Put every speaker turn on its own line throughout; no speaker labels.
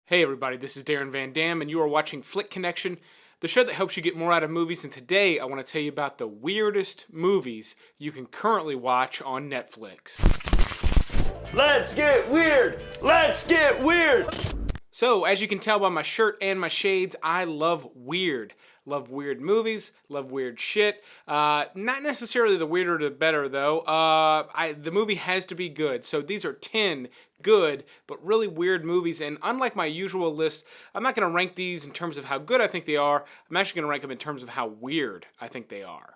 Hey everybody, this is Darren Van Dam, and you are watching Flick Connection, the show that helps you get more out of movies. And today I want to tell you about the weirdest movies you can currently watch on Netflix.
Let's get weird! Let's get weird!
So, as you can tell by my shirt and my shades, I love weird. Love weird movies, love weird shit. Not necessarily the weirder the better, though. The movie has to be good. So these are 10 good but really weird movies. And unlike my usual list, I'm not going to rank these in terms of how good I think they are. I'm actually going to rank them in terms of how weird I think they are.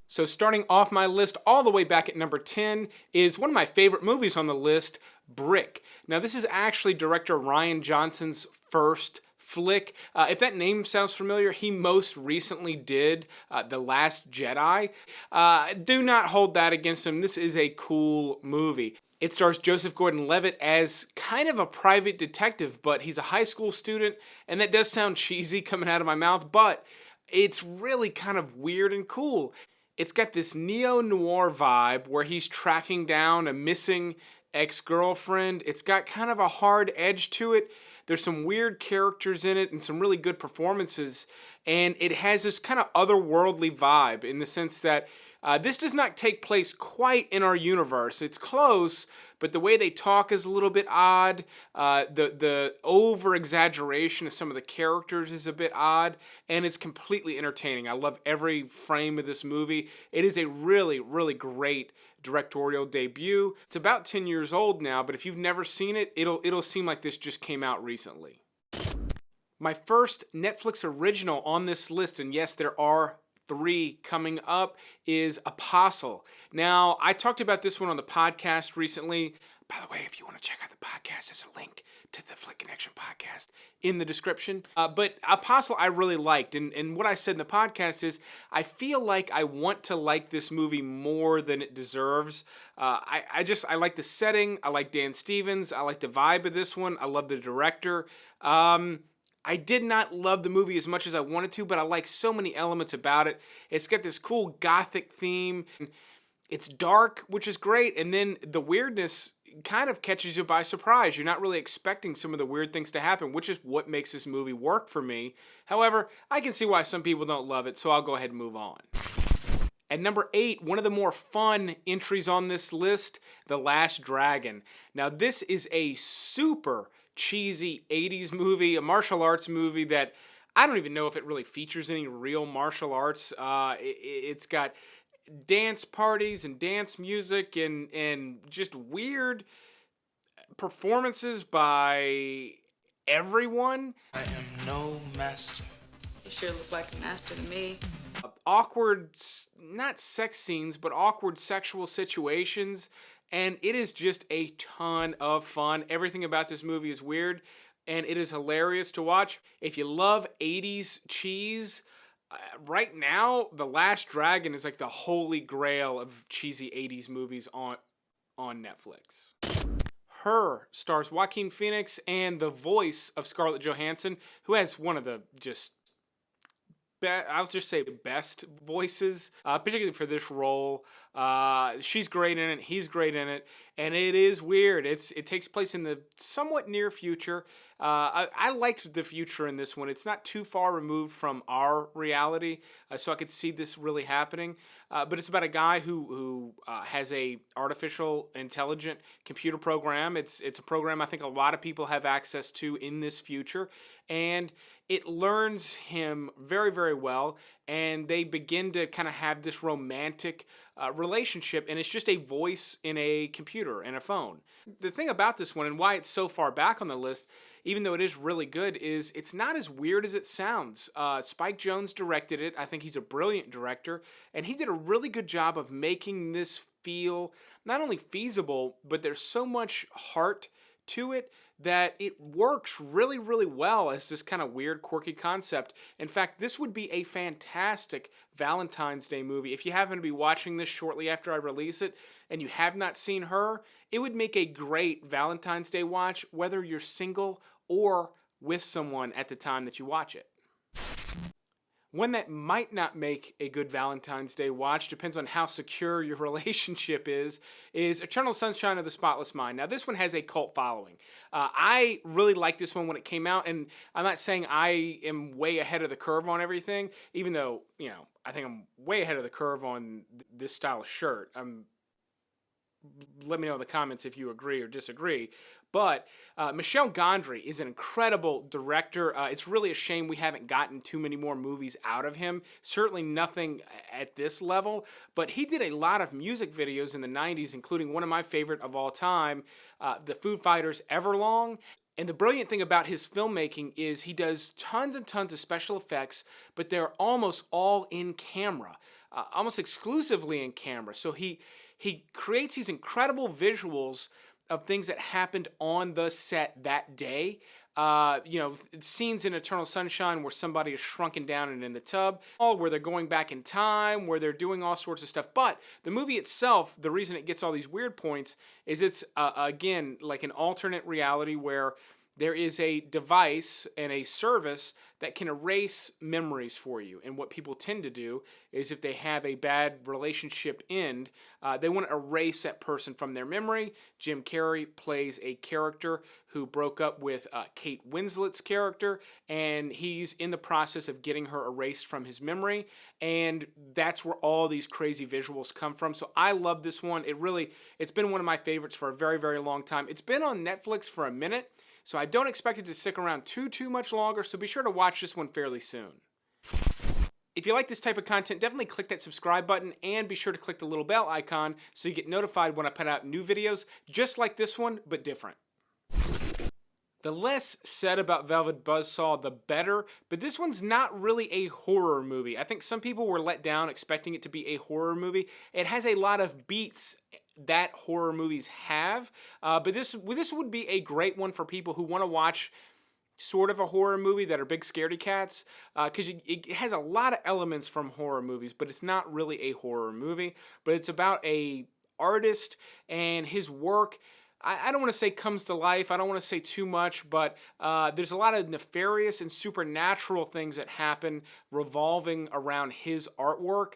So starting off my list all the way back at number 10 is one of my favorite movies on the list, Brick. Now this is actually director Rian Johnson's first flick. If that name sounds familiar, he most recently did The Last Jedi. Do not hold that against him. This is a cool movie. It stars Joseph Gordon-Levitt as kind of a private detective, but he's a high school student, and that does sound cheesy coming out of my mouth, but it's really kind of weird and cool. It's got this neo-noir vibe where he's tracking down a missing ex-girlfriend. It's got kind of a hard edge to it. There's some weird characters in it and some really good performances. And it has this kind of otherworldly vibe in the sense that this does not take place quite in our universe. It's close, but the way they talk is a little bit odd. The over-exaggeration of some of the characters is a bit odd, and it's completely entertaining. I love every frame of this movie. It is a really, really great directorial debut. It's about 10 years old now, but if you've never seen it, it'll seem like this just came out recently. My first Netflix original on this list, and yes, there are 3 coming up, is Apostle. Now, I talked about this one on the podcast recently. By the way, if you want to check out the podcast, there's a link to the Flick Connection podcast in the description. But Apostle I really liked, and what I said in the podcast is I feel like I want to like this movie more than it deserves. I like the setting, I like Dan Stevens, I like the vibe of this one, I love the director. I did not love the movie as much as I wanted to, but I like so many elements about it. It's got this cool gothic theme. It's dark, which is great, and then the weirdness kind of catches you by surprise. You're not really expecting some of the weird things to happen, which is what makes this movie work for me. However, I can see why some people don't love it, so I'll go ahead and move on. At number 8, one of the more fun entries on this list, The Last Dragon. Now, this is a super cheesy 80s movie, a martial arts movie that I don't even know if it really features any real martial arts. It's got dance parties and dance music and just weird performances by everyone.
I am no master.
You sure look like a master to me.
Awkward, not sex scenes, but awkward sexual situations. And it is just a ton of fun. Everything about this movie is weird, and it is hilarious to watch. If you love 80s cheese, right now, The Last Dragon is like the holy grail of cheesy 80s movies on Netflix. Her stars Joaquin Phoenix and the voice of Scarlett Johansson, who has one of the I'll just say best voices, particularly for this role. She's great in it. He's great in it, and it is weird. It takes place in the somewhat near future. I liked the future in this one. It's not too far removed from our reality, so I could see this really happening. But it's about a guy who has a artificial intelligent computer program. It's a program I think a lot of people have access to in this future, and it learns him very, very well, and they begin to kind of have this romantic relationship, and it's just a voice in a computer and a phone. The thing about this one and why it's so far back on the list, even though it is really good, is it's not as weird as it sounds. Spike Jonze directed it. I think he's a brilliant director, and he did a really good job of making this feel not only feasible, but there's so much heart to it that it works really, really well as this kind of weird, quirky concept. In fact, this would be a fantastic Valentine's Day movie. If you happen to be watching this shortly after I release it and you have not seen Her, it would make a great Valentine's Day watch, whether you're single or with someone at the time that you watch it. One that might not make a good Valentine's Day watch, depends on how secure your relationship is Eternal Sunshine of the Spotless Mind. Now, this one has a cult following. I really liked this one when it came out, and I'm not saying I am way ahead of the curve on everything, even though, I think I'm way ahead of the curve on this style of shirt. Let me know in the comments if you agree or disagree. But Michel Gondry is an incredible director. It's really a shame we haven't gotten too many more movies out of him. Certainly nothing at this level. But he did a lot of music videos in the 90s, including one of my favorite of all time, the Foo Fighters' Everlong. And the brilliant thing about his filmmaking is he does tons and tons of special effects, but they're almost all in camera, almost exclusively in camera. So he creates these incredible visuals of things that happened on the set that day. Scenes in Eternal Sunshine where somebody is shrunken down and in the tub, where they're going back in time, where they're doing all sorts of stuff. But the movie itself, the reason it gets all these weird points is it's, again, like an alternate reality where there is a device and a service that can erase memories for you. And what people tend to do is if they have a bad relationship end, they want to erase that person from their memory. Jim Carrey plays a character who broke up with Kate Winslet's character, and he's in the process of getting her erased from his memory. And that's where all these crazy visuals come from. So I love this one. It's been one of my favorites for a very, very long time. It's been on Netflix for a minute, so I don't expect it to stick around too much longer, so be sure to watch this one fairly soon. If you like this type of content, definitely click that subscribe button and be sure to click the little bell icon so you get notified when I put out new videos, just like this one, but different. The less said about Velvet Buzzsaw, the better, but this one's not really a horror movie. I think some people were let down expecting it to be a horror movie. It has a lot of beats that horror movies have, but this would be a great one for people who want to watch sort of a horror movie that are big scaredy cats, because it has a lot of elements from horror movies, but it's not really a horror movie. But it's about a artist and his work. I don't want to say comes to life. I don't want to say too much, but there's a lot of nefarious and supernatural things that happen revolving around his artwork.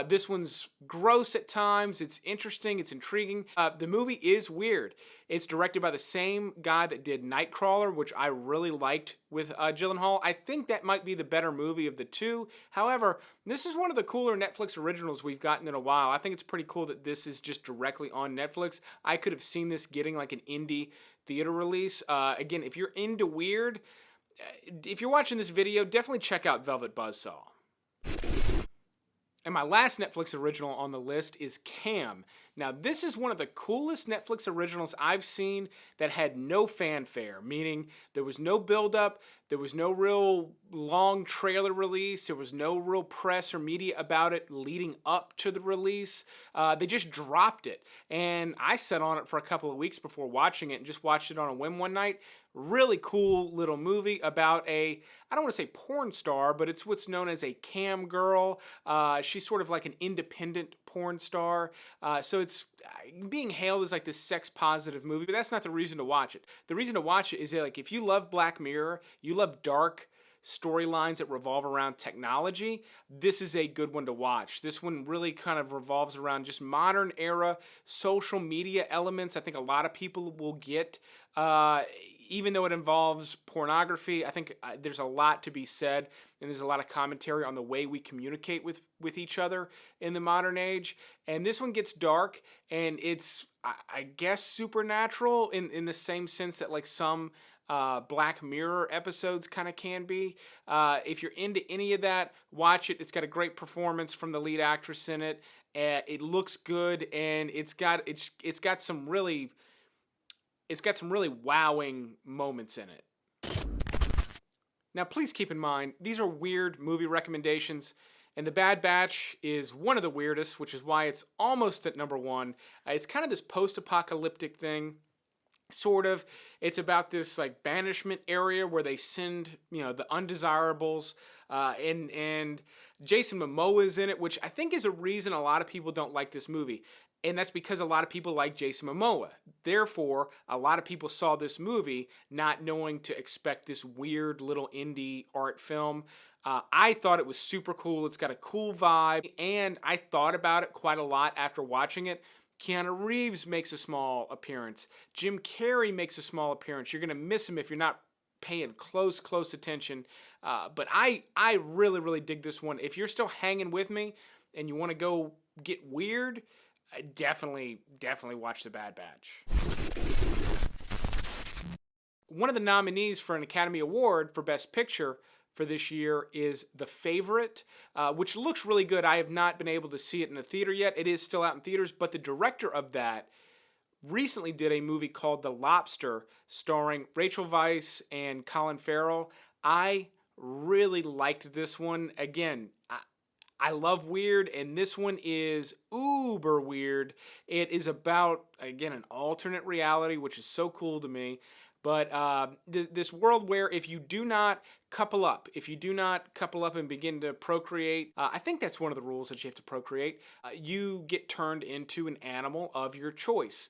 This one's gross at times. It's interesting. It's intriguing. The movie is weird. It's directed by the same guy that did Nightcrawler, which I really liked with Gyllenhaal. I think that might be the better movie of the two. However, this is one of the cooler Netflix originals we've gotten in a while. I think it's pretty cool that this is just directly on Netflix. I could have seen this getting like an indie theater release. Again, if you're into weird, if you're watching this video, definitely check out Velvet Buzzsaw. And my last Netflix original on the list is Cam. Now, this is one of the coolest Netflix originals I've seen that had no fanfare, meaning there was no build-up, there was no real long trailer release, there was no real press or media about it leading up to the release. They just dropped it, and I sat on it for a couple of weeks before watching it and just watched it on a whim one night. Really cool little movie about I don't want to say porn star, but it's what's known as a cam girl. She's sort of like an independent porn star. So it's being hailed as like this sex positive movie, but that's not the reason to watch it. The reason to watch it is that, like, if you love Black Mirror, you love dark storylines that revolve around technology, this is a good one to watch. This one really kind of revolves around just modern era social media elements. I think a lot of people will get, even though it involves pornography. I think there's a lot to be said, and there's a lot of commentary on the way we communicate with each other in the modern age. And this one gets dark, and it's, I guess, supernatural in the same sense that like some Black Mirror episodes kind of can be. If you're into any of that, watch it. It's got a great performance from the lead actress in it. It looks good, and it's got some really wowing moments in it. Now, please keep in mind, these are weird movie recommendations, and The Bad Batch is one of the weirdest, which is why it's almost at number one. It's kind of this post-apocalyptic thing, sort of. It's about this like banishment area where they send, the undesirables, and Jason Momoa is in it, which I think is a reason a lot of people don't like this movie. And that's because a lot of people like Jason Momoa. Therefore, a lot of people saw this movie not knowing to expect this weird little indie art film. I thought it was super cool. It's got a cool vibe, and I thought about it quite a lot after watching it. Keanu Reeves makes a small appearance. Jim Carrey makes a small appearance. You're going to miss him if you're not paying close attention. But I really, really dig this one. If you're still hanging with me and you want to go get weird, definitely watch The Bad Batch. One of the nominees for an Academy Award for Best Picture for this year is The Favorite, which looks really good. I have not been able to see it in the theater yet. It is still out in theaters, but the director of that recently did a movie called The Lobster, starring Rachel Weisz and Colin Farrell. I really liked this one. Again, I love weird, and this one is uber weird. It is about, again, an alternate reality, which is so cool to me. But this world where if you do not couple up, and begin to procreate, I think that's one of the rules, that you have to procreate, you get turned into an animal of your choice.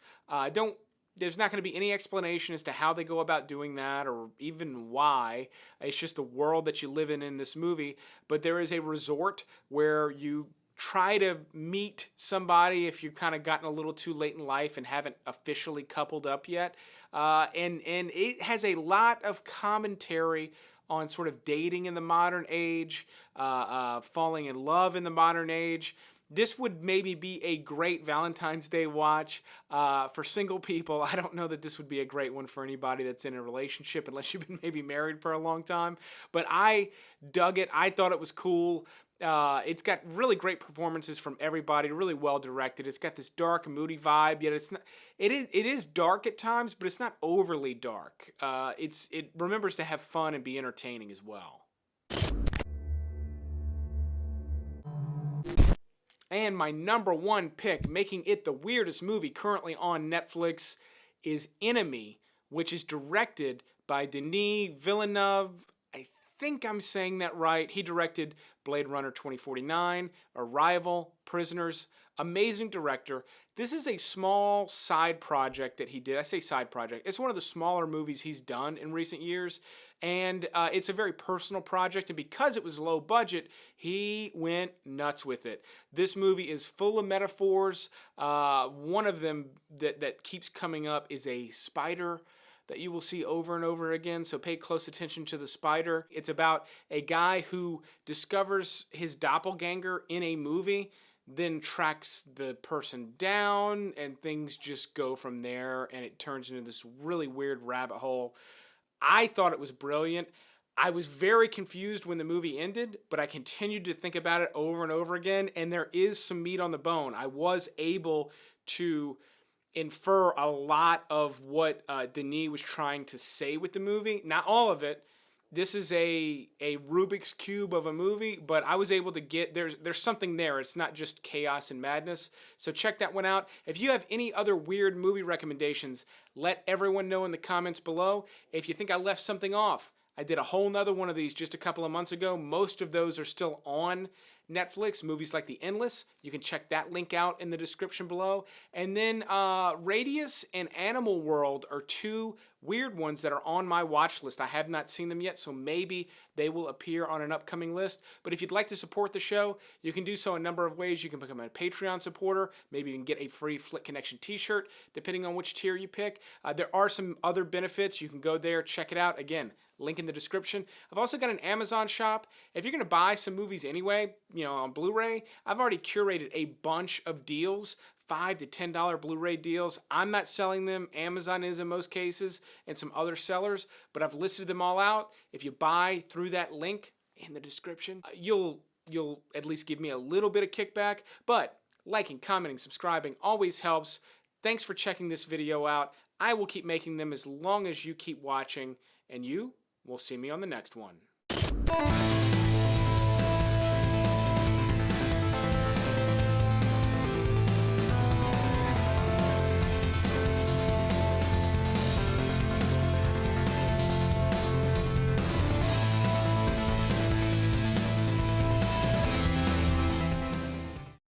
There's not going to be any explanation as to how they go about doing that or even why. It's just the world that you live in this movie. But there is a resort where you try to meet somebody if you've kind of gotten a little too late in life and haven't officially coupled up yet. And it has a lot of commentary on sort of dating in the modern age, falling in love in the modern age. This would maybe be a great Valentine's Day watch for single people. I don't know that this would be a great one for anybody that's in a relationship, unless you've been maybe married for a long time. But I dug it. I thought it was cool. It's got really great performances from everybody, really well directed. It's got this dark and moody vibe, yet it's not. It is dark at times, but it's not overly dark. It remembers to have fun and be entertaining as well. And my number one pick, making it the weirdest movie currently on Netflix, is Enemy, which is directed by Denis Villeneuve. I think I'm saying that right. He directed Blade Runner 2049, Arrival, Prisoners. Amazing director. This is a small side project that he did. I say side project. It's one of the smaller movies he's done in recent years. And it's a very personal project. And because it was low budget, he went nuts with it. This movie is full of metaphors. One of them that keeps coming up is a spider that you will see over and over again, so pay close attention to the spider. It's about a guy who discovers his doppelganger in a movie, then tracks the person down, and things just go from there, and it turns into this really weird rabbit hole. I thought it was brilliant. I was very confused when the movie ended, but I continued to think about it over and over again, and there is some meat on the bone. I was able to infer a lot of what Denis was trying to say with the movie. Not all of it. This is a Rubik's Cube of a movie, but I was able to get, there's something there. It's not just chaos and madness. So check that one out. If you have any other weird movie recommendations, let everyone know in the comments below. If you think I left something off, I did a whole nother one of these just a couple of months ago. Most of those are still on Netflix. Movies like The Endless. You can check that link out in the description below. And then Radius and Animal World are two weird ones that are on my watch list. I have not seen them yet, so maybe they will appear on an upcoming list. But if you'd like to support the show, you can do so a number of ways. You can become a Patreon supporter. Maybe you can get a free Flick Connection t-shirt, depending on which tier you pick. There are some other benefits. You can go there, check it out. Again, link in the description. I've also got an Amazon shop. If you're going to buy some movies anyway, on Blu-ray, I've already curated a bunch of deals, $5 to $10 Blu-ray deals. I'm not selling them. Amazon is in most cases, and some other sellers, but I've listed them all out. If you buy through that link in the description, you'll at least give me a little bit of kickback, but liking, commenting, subscribing always helps. Thanks for checking this video out. I will keep making them as long as you keep watching, and you will see me on the next one.